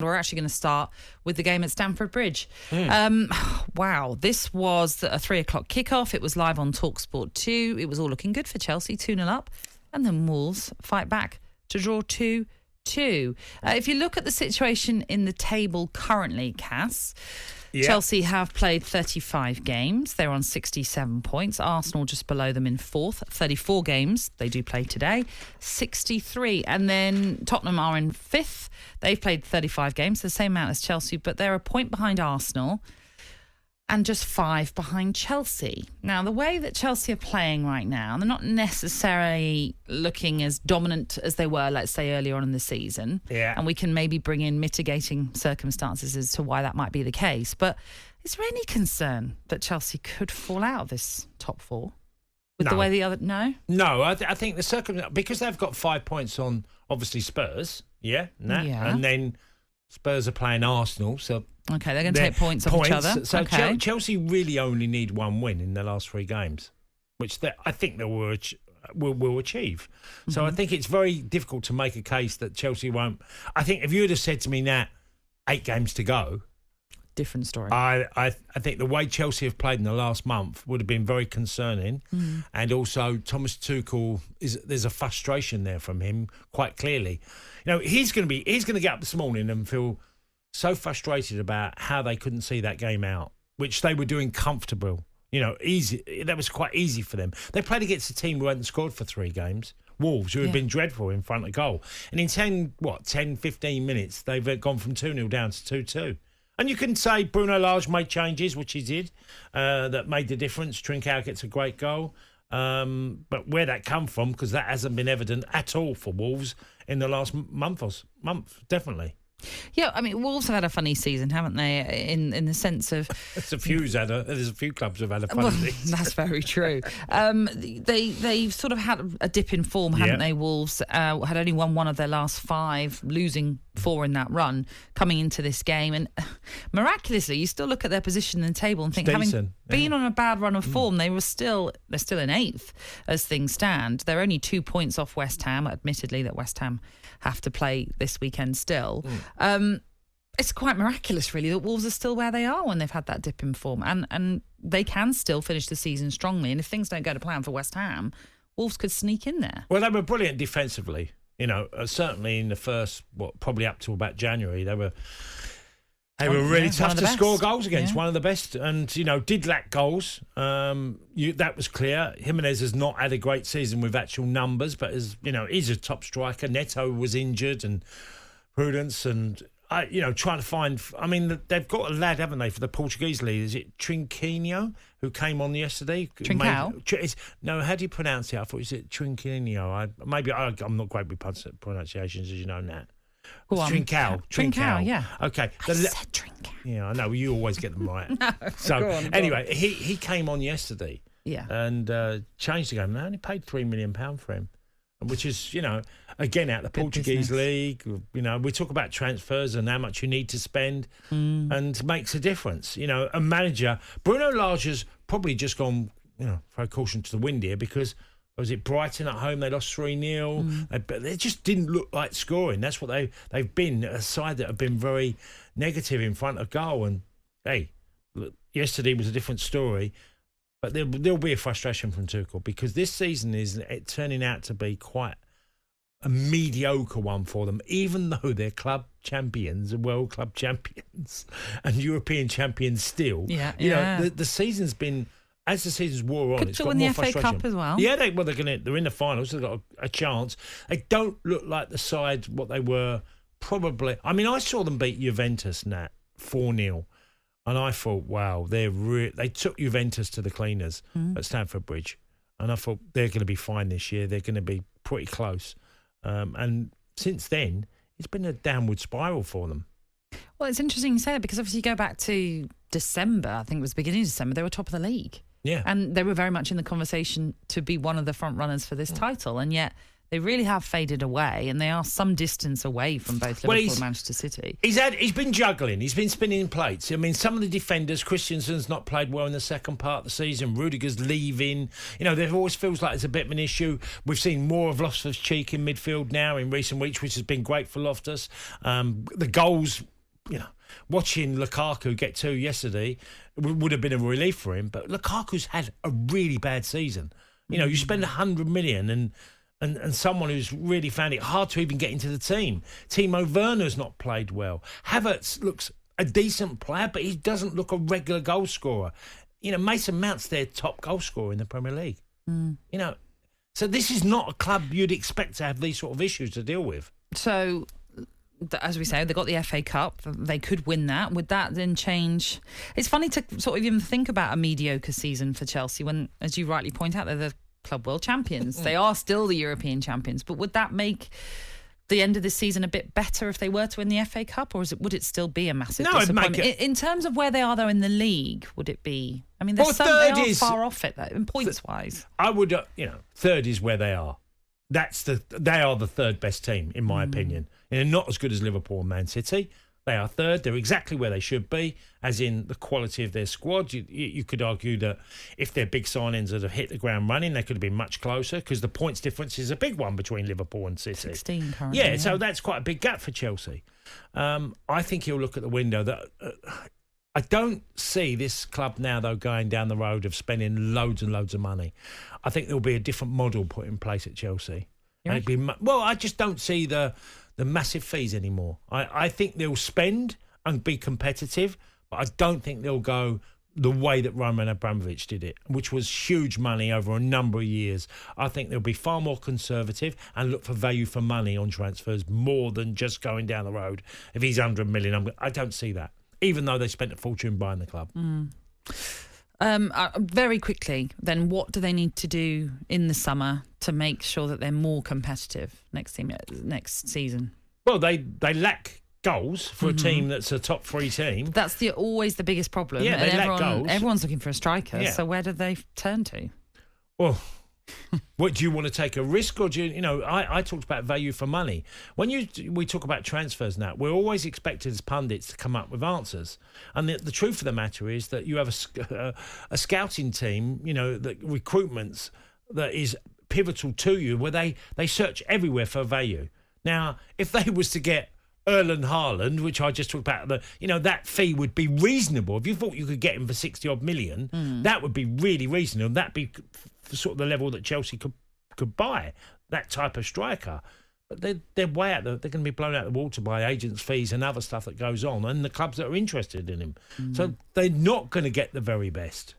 We're actually going to start with the game at Stamford Bridge. Wow, this was a 3:00 kickoff. It was live on talkSPORT 2. It was all looking good for Chelsea, 2-0 up. And then Wolves fight back to draw 2-2. If you look at the situation in the table currently, Cass, Chelsea have played 35 games. They're on 67 points. Arsenal just below them in fourth. 34 games. They do play today. 63. And then Tottenham are in fifth. They've played 35 games, the same amount as Chelsea, but they're a point behind Arsenal and just 5 behind Chelsea. Now, the way that Chelsea are playing right now, they're not necessarily looking as dominant as they were, let's say, earlier on in the season. Yeah. And we can maybe bring in mitigating circumstances as to why that might be the case. But is there any concern that Chelsea could fall out of this top four? With the way the other... No? No, I think the circumstance... Because they've got 5 points on, obviously, Spurs. And then Spurs are playing Arsenal, so... Okay, they're going to take points off each other. So okay. Chelsea really only need one win in the last 3 games, which I think they will achieve. So I think it's very difficult to make a case that Chelsea won't. I think if you would have said to me, Nat, 8 games to go, different story. I think the way Chelsea have played in the last month would have been very concerning. And also Thomas Tuchel, there's a frustration there from him quite clearly. You know, he's going to get up this morning and feel so frustrated about how they couldn't see that game out, which they were doing comfortable. You know, easy. That was quite easy for them. They played against a team who hadn't scored for 3 games, Wolves, who had been dreadful in front of goal. And in 10, 15 minutes, they've gone from 2-0 down to 2-2. And you can say Bruno Lage made changes, which he did, that made the difference. Trincao gets a great goal. But where that come from, because that hasn't been evident at all for Wolves in the last month, definitely. Yeah, I mean, Wolves have had a funny season, haven't they? In the sense of... There's a few clubs have had a funny season. That's very true. They've sort of had a dip in form, haven't they, Wolves? Had only won 1 of their last 5, losing 4 in that run, coming into this game. And miraculously, you still look at their position in the table and think, having been on a bad run of form, they're still in 8th as things stand. They're only 2 points off West Ham, admittedly that West Ham have to play this weekend still. It's quite miraculous, really, that Wolves are still where they are when they've had that dip in form. And they can still finish the season strongly. And if things don't go to plan for West Ham, Wolves could sneak in there. Well, they were brilliant defensively. You know, certainly in the first, probably up to about January, they were really tough to score goals against. One of the best, and did lack goals. That was clear. Jimenez has not had a great season with actual numbers, but he's a top striker. Neto was injured, and Prudence, and trying to find. I mean, they've got a lad, haven't they, for the Portuguese league? Is it Trinquinho who came on yesterday? Trincao? No, how do you pronounce it? I thought it was Trinquinho. I'm not great with pronunciations, as you know, Nat. Trincao, yeah. Okay. I said Trincao. Yeah, I know. You always get them right. No, so, go on. Anyway, he came on yesterday and changed the game. They only paid £3 million for him, which is, again, out the Portuguese league. We talk about transfers and how much you need to spend and makes a difference. A manager, Bruno Lage has probably just gone, throw caution to the wind here because... Was it Brighton at home? They lost 3-0. They just didn't look like scoring. That's what they've been, a side that have been very negative in front of goal. And, hey, look, yesterday was a different story. But there'll be a frustration from Tuchel because this season is turning out to be quite a mediocre one for them, even though they're club champions, World Club champions and European champions still. The season's been... As the season's wore on, it's got more frustration. Could win the FA Cup as well. Yeah, they're in the finals. They've got a chance. They don't look like the side what they were probably. I mean, I saw them beat Juventus, Nat, 4-0. And I thought, wow, they took Juventus to the cleaners at Stamford Bridge. And I thought they're going to be fine this year. They're going to be pretty close. And since then, it's been a downward spiral for them. Well, it's interesting you say that because obviously you go back to December, I think it was the beginning of December, they were top of the league. Yeah. And they were very much in the conversation to be one of the front runners for this title. And yet They really have faded away, and they are some distance away from both Liverpool and Manchester City. He's been juggling. He's been spinning plates. I mean, some of the defenders, Christensen's not played well in the second part of the season. Rudiger's leaving. There always feels like there's a bit of an issue. We've seen more of Loftus-Cheek in midfield now in recent weeks, which has been great for Loftus. The goals, watching Lukaku get 2 yesterday would have been a relief for him. But Lukaku's had a really bad season. You spend 100 million and someone who's really found it hard to even get into the team. Timo Werner's not played well. Havertz looks a decent player, but he doesn't look a regular goal scorer. Mason Mount's their top goal scorer in the Premier League. So this is not a club you'd expect to have these sort of issues to deal with. So, as we say, they got the FA Cup. They could win that. Would that then change? It's funny to sort of even think about a mediocre season for Chelsea when, as you rightly point out, they're the Club World Champions. They are still the European champions. But would that make the end of this season a bit better if they were to win the FA Cup, or would it still be a massive disappointment? In terms of where they are, though, in the league, would it be? I mean, they are far off it, though, in points-wise. I would, third is where they are. They are the third best team, in my opinion. Not as good as Liverpool and Man City. They are third. They're exactly where they should be, as in the quality of their squad. You could argue that if their big signings had hit the ground running, they could have been much closer because the points difference is a big one between Liverpool and City. 16 currently. Yeah, so that's quite a big gap for Chelsea. I think he'll look at the window. I don't see this club now, though, going down the road of spending loads and loads of money. I think there'll be a different model put in place at Chelsea. I just don't see the massive fees anymore. I think they'll spend and be competitive, but I don't think they'll go the way that Roman Abramovich did it, which was huge money over a number of years. I think they'll be far more conservative and look for value for money on transfers more than just going down the road. If he's under $1 million, I don't see that, even though they spent a fortune buying the club. Very quickly, then, what do they need to do in the summer to make sure that they're more competitive next season? Well, they lack goals for a team that's a top 3 team. That's always the biggest problem. Yeah, they lack goals. Everyone's looking for a striker, so where do they turn to? Well, what do you want to take a risk, or do you? I talked about value for money. When we talk about transfers now, we're always expected as pundits to come up with answers. And the truth of the matter is that you have a scouting team, that recruitments that is pivotal to you, where they search everywhere for value. Now, if they was to get Erling Haaland, which I just talked about, that fee would be reasonable. If you thought you could get him for 60 odd million, that would be really reasonable. That'd be sort of the level that Chelsea could buy that type of striker. But they're way out. They're going to be blown out of the water by agents' fees and other stuff that goes on, and the clubs that are interested in him. So they're not going to get the very best.